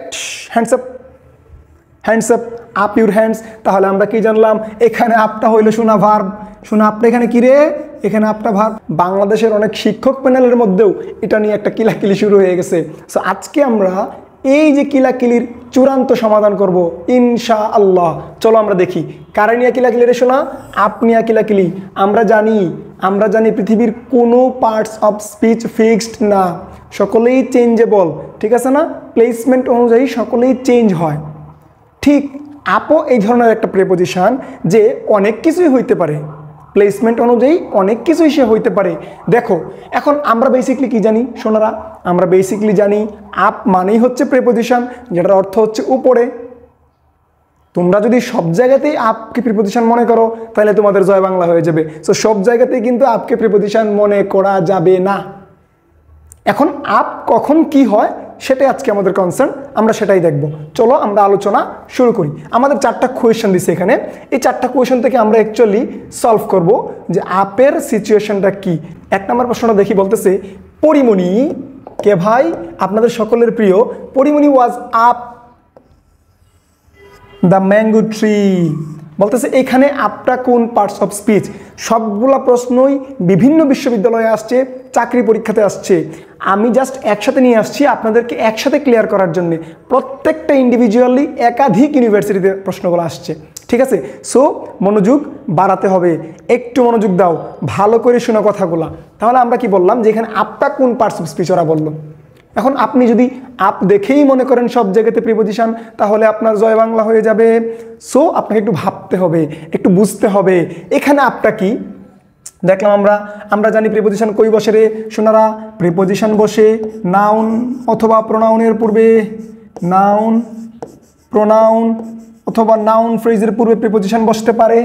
Hands up, hands up, up your hands. তাহলে আমরা কি জানলাম, এখানে আপটা হইলো শোনা ভার্ব, শোনা আপটা এখানে কি রে, এখানে আপটা ভার্ব। বাংলাদেশের অনেক শিক্ষক প্যানেলের মধ্যেও এটা নিয়ে একটা কিলাকিলি শুরু হয়ে গেছে। সো আজকে আমরা এই যে কিলাকিলির চূড়ান্ত সমাধান করব ইনশাআল্লাহ। চলো আমরা দেখি কারে নিয়ে কিলাকিলি রে শোনা, আপ নিয়ে কিলাকিলি। আমরা জানি পৃথিবীর কোনো পার্টস অফ স্পিচ ফিক্সড না, সকলেই চেঞ্জেবল, ঠিক আছে না? প্লেসমেন্ট অনুযায়ী সকলেই চেঞ্জ হয়। ঠিক আপও এই ধরনের একটা প্রিপোজিশন যে অনেক কিছুই হইতে পারে, প্লেসমেন্ট অনুযায়ী অনেক কিছুই সে হইতে পারে। দেখো এখন আমরা বেসিকলি কি জানি সোনারা, আমরা বেসিকলি জানি আপ মানেই হচ্ছে প্রিপোজিশন, যেটার অর্থ হচ্ছে উপরে। তোমরা যদি সব জায়গাতেই আপকে প্রিপোজিশন মনে করো তাহলে তোমাদের জয় বাংলা হয়ে যাবে। সো সব জায়গাতেই কিন্তু আপকে প্রিপোজিশন মনে করা যাবে না। এখন আপ কখন কি হয় সেটাই আজকে আমাদের কনসার্ন, আমরা সেটাই দেখব। চলো আমরা আলোচনা শুরু করি। আমাদের 4টা কোয়েশ্চেন দিছে এখানে, এই 4টা কোয়েশ্চেন থেকে আমরা অ্যাকচুয়ালি সলভ করব যে আপের সিচুয়েশনটা কি। 1 নম্বর প্রশ্নটা দেখি, বলতেছে পরিমণি কে ভাই, আপনাদের সকলের প্রিয় পরিমণি ওয়াজ আপ দ্য ম্যাঙ্গো ট্রি। বলতেছে এখানে আপটা কোন পার্টস অফ স্পিচ। সবগুলা প্রশ্নই বিভিন্ন বিশ্ববিদ্যালয়ে আসছে, চাকরি পরীক্ষাতে আসছে। আমি জাস্ট একসাথে নিয়ে আসছি আপনাদেরকে একসাথে ক্লিয়ার করার জন্য। প্রত্যেকটা ইন্ডিভিজুয়ালি একাধিক ইউনিভার্সিটিতে প্রশ্নগুলো আসছে, ঠিক আছে? সো মনোযোগ বাড়াতে হবে, একটু মনোযোগ দাও, ভালো করে শোনো কথাগুলা। তাহলে আমরা কি বললাম যে এখানে আপটা কোন পার্টস অফ স্পিচ ওরা বললো। এখন আপনি যদি আপ দেখেই মনে করেন সব জায়গাতে প্রিপোজিশন, তাহলে আপনার জয় বাংলা হয়ে যাবে। সো আপনাকে একটু ভাবতে হবে, একটু বুঝতে হবে এখানে আপটা কি। দেখলাম আমরা জানি প্রিপোজিশন কই বসে রে সোনারা, প্রিপোজিশন বসে নাউন অথবা প্রোনাউনের পূর্বে, নাউন প্রোনাউন অথবা নাউন ফ্রেজের পূর্বে প্রিপোজিশন বসতে পারে।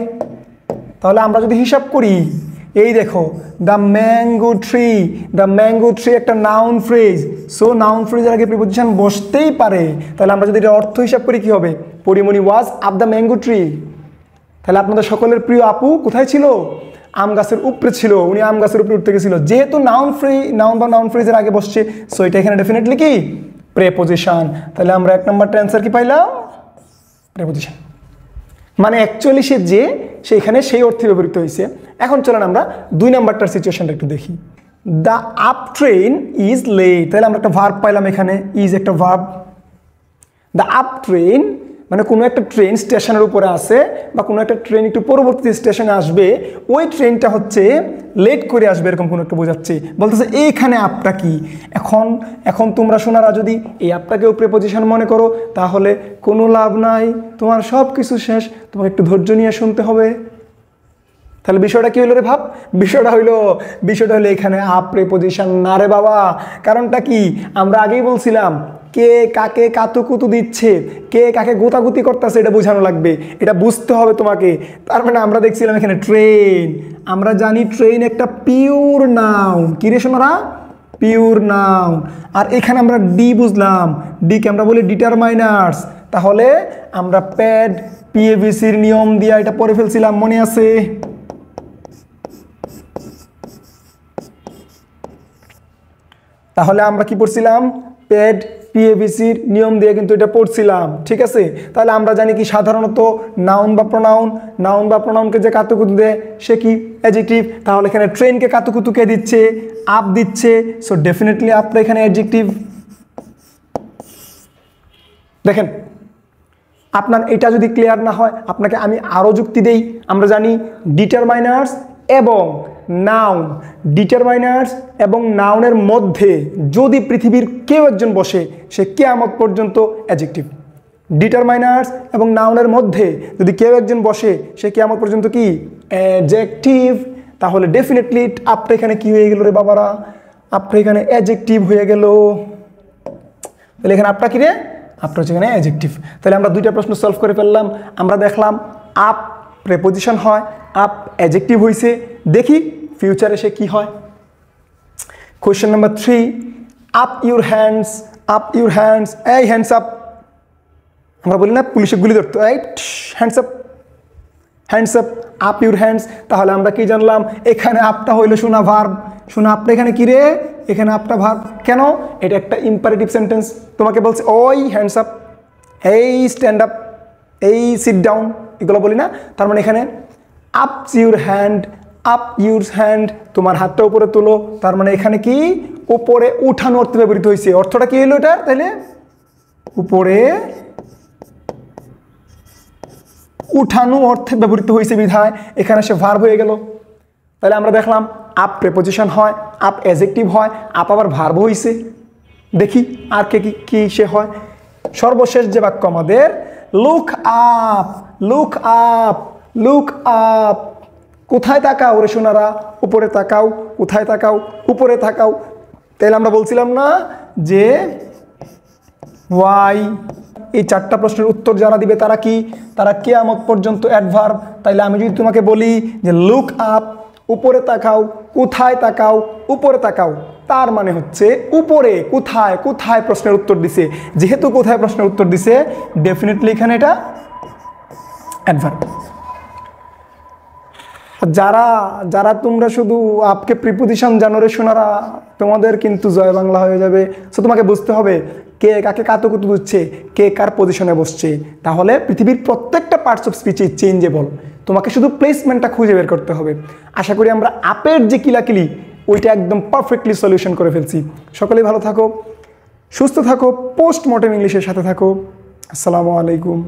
তাহলে আমরা যদি হিসাব করি, এই দেখো দ্য ম্যাঙ্গো ট্রি একটা নাউন ফ্রেজ। সো নাউন ফ্রেজের আগে প্রিপোজিশন বসতেই পারে। তাহলে আমরা যদি এটা অর্থ হিসাব করি কি হবে, পরিমণি ওয়াজ আপ দ্য ম্যাঙ্গো ট্রি। তাহলে আপনাদের সকলের প্রিয় আপু কোথায় ছিল, আম গাছের উপরে ছিল, উনি আম গাছের উপরে উঠতে গেছিল। যেহেতু নাউন বা নাউন ফ্রেজের আগে বসছে, সো এটা এখানে ডেফিনেটলি কি প্রেপোজিশন। তাহলে আমরা 1 নম্বরটা অ্যান্সার কি পাইলাম, প্রেপোজিশন। মানে অ্যাকচুয়ালি সে এখানে সেই অর্থে ব্যবহৃত হয়েছে। এখন চলেন আমরা 2 নম্বরটার সিচুয়েশনটা একটু দেখি। The up train is late. তাহলে আমরা একটা ভার্ব পাইলাম এখানে, ইজ একটা ভার্ব। দ্য আপ ট্রেন মানে কোনো একটা ট্রেন স্টেশনের উপরে আছে বা কোনো একটা ট্রেন একটু পরবর্তী স্টেশনে আসবে, ওই ট্রেনটা হচ্ছে লেট করে আসবে, এরকম কোনো একটা বোঝাচ্ছে। বলতেছে এইখানে আপটা কি। এখন তোমরা শোনারা যদি এই আপটাকেও প্রিপোজিশন মনে করো তাহলে কোনো লাভ নাই, তোমার সব কিছু শেষ। তোমাকে একটু ধৈর্য নিয়ে শুনতে হবে। তাহলে বিষয়টা কি হইলো রে ভাব, বিষয়টা হইলো এখানে আপ প্রিপোজিশন না রে বাবা। কারণটা কি, আমরা আগেই বলছিলাম কে কাকে কাতুকুতু দিচ্ছে, কে কাকে গোতাগুতি করতেছে, এটা বোঝানো লাগবে, এটা বুঝতে হবে তোমাকে। তার মানে আমরা দেখছিলাম এখানে ট্রেন, আমরা জানি ট্রেন একটা পিওর নাউন। কি রে শোনারা, পিওর নাউন। আর এখানে আমরা ডি বুঝলাম, ডিকে আমরা বলি ডিটারমাইনার্স। তাহলে আমরা প্যাড পিএভিসির নিয়ম দিয়ে এটা পড়ে ফেলছিলাম, মনে আছে? তাহলে আমরা কি পড়ছিলাম, প্যাড পিএভিসির নিয়ম দিয়ে কিন্তু এটা পড়ছিলাম, ঠিক আছে? তাহলে আমরা জানি কি সাধারণত নাউন বা প্রোনাউনকে যে কাতুকুতু দেয় সে কি অ্যাডজেক্টিভ। তাহলে এখানে ট্রেনকে কাতুকুতু কে দিচ্ছে, আপ দিচ্ছে। সো ডেফিনেটলি আপটা এখানে অ্যাডজেক্টিভ। দেখেন আপনার এটা যদি ক্লিয়ার না হয় আপনাকে আমি আরও যুক্তি দেই। আমরা জানি ডিটারমাইনার্স এবং নাউনের মধ্যে যদি পৃথিবীর কেউ একজন বসে সে কিয়ামত পর্যন্ত অ্যাডজেক্টিভ। ডিটারমাইনার্স এবং নাউনের মধ্যে যদি কেউ একজন বসে সে কিয়ামত পর্যন্ত কি অ্যাডজেক্টিভ। তাহলে ডেফিনেটলি আপটা এখানে কি হয়ে গেল রে বাবারা, আপটা এখানে অ্যাডজেক্টিভ হয়ে গেল। তাহলে এখানে আপটা কি রে, আপটা হচ্ছে এখানে অ্যাডজেক্টিভ। তাহলে আমরা 2টা প্রশ্ন সলভ করে ফেললাম। আমরা দেখলাম আপ প্রেপোজিশন হয়, আপ অ্যাডজেক্টিভ হয়েছে। দেখি ফিউচারে সে কি হয়। Question number 3, up your hands, এই হ্যান্ডস আপ। আমরা বলি না পুলিশে গুলি ধরতো, right? Hands up, up your hands. তাহলে আমরা কি জানলাম, এখানে আপটা হইলো শোনা ভার্ব, শোনো আপটা এখানে কি রে, এখানে আপটা ভার্ব, কেন? এটা একটা ইম্পারেটিভ সেন্টেন্স, তোমাকে বলছে ওই হ্যান্ডস আপ, এই স্ট্যান্ড আপ, এই সিট ডাউন, এগুলো বলি না? তার মানে এখানে up your hand, up your hand, তোমার হাতটা উপরে তোলো, তার মানে এখানে কি উপরে উঠানো অর্থে ব্যবহৃত হয়েছে। অর্থটা কি হলো এটা তাহলে? উপরে উঠানো অর্থে ব্যবহৃত হয়েছে বিধায় এখানে সে ভার্ব হয়ে গেল। তাহলে আমরা দেখলাম আপ প্রেপোজিশন হয়, আপ অ্যাডজেক্টিভ হয়, আপ আবার ভার্ব হয়েছে। দেখি আর কে কি সে হয়। সর্বশেষ যে বাক্য আমাদের, look up, look up, look up, কোথায় তাকাও রে সোনারা? উপরে তাকাও। কোথায় তাকাও? উপরে তাকাও। তাহলে আমরা বলছিলাম না যে ওয়াই, এই চারটা প্রশ্নের উত্তর যারা দিবে তারা কি? তারা কিয়ামত পর্যন্ত অ্যাডভার্ব। তাইলে আমি যদি তোমাকে বলি যে লুক আপ, উপরে তাকাও, কোথায় তাকাও, উপরে তাকাও, তার মানে হচ্ছে উপরে, কোথায়, কোথায় প্রশ্নের উত্তর দিছে। যেহেতু কোথায় প্রশ্নের উত্তর দিছে, ডেফিনেটলি এখানে এটা অ্যাডভার্ব। যারা যারা তোমরা শুধু আপকে প্রিপোজিশন জানো রে সোনারা, তোমাদের কিন্তু জয় বাংলা হয়ে যাবে। সো তোমাকে বুঝতে হবে কে কাকে কাতুকুতু দিচ্ছে, কে কার পজিশনে বসছে। তাহলে পৃথিবীর প্রত্যেকটা পার্টস অফ স্পিচ চেঞ্জেবল, তোমাকে শুধু প্লেসমেন্টটা খুঁজে বের করতে হবে। আশা করি আমরা আপের যে কিলাকিলি ওইটা একদম পারফেক্টলি সলিউশন করে ফেলছি। সকলেই ভালো থাকো, সুস্থ থাকো, পোস্ট মর্টেম ইংলিশের সাথে থাকো। আসসালামু আলাইকুম।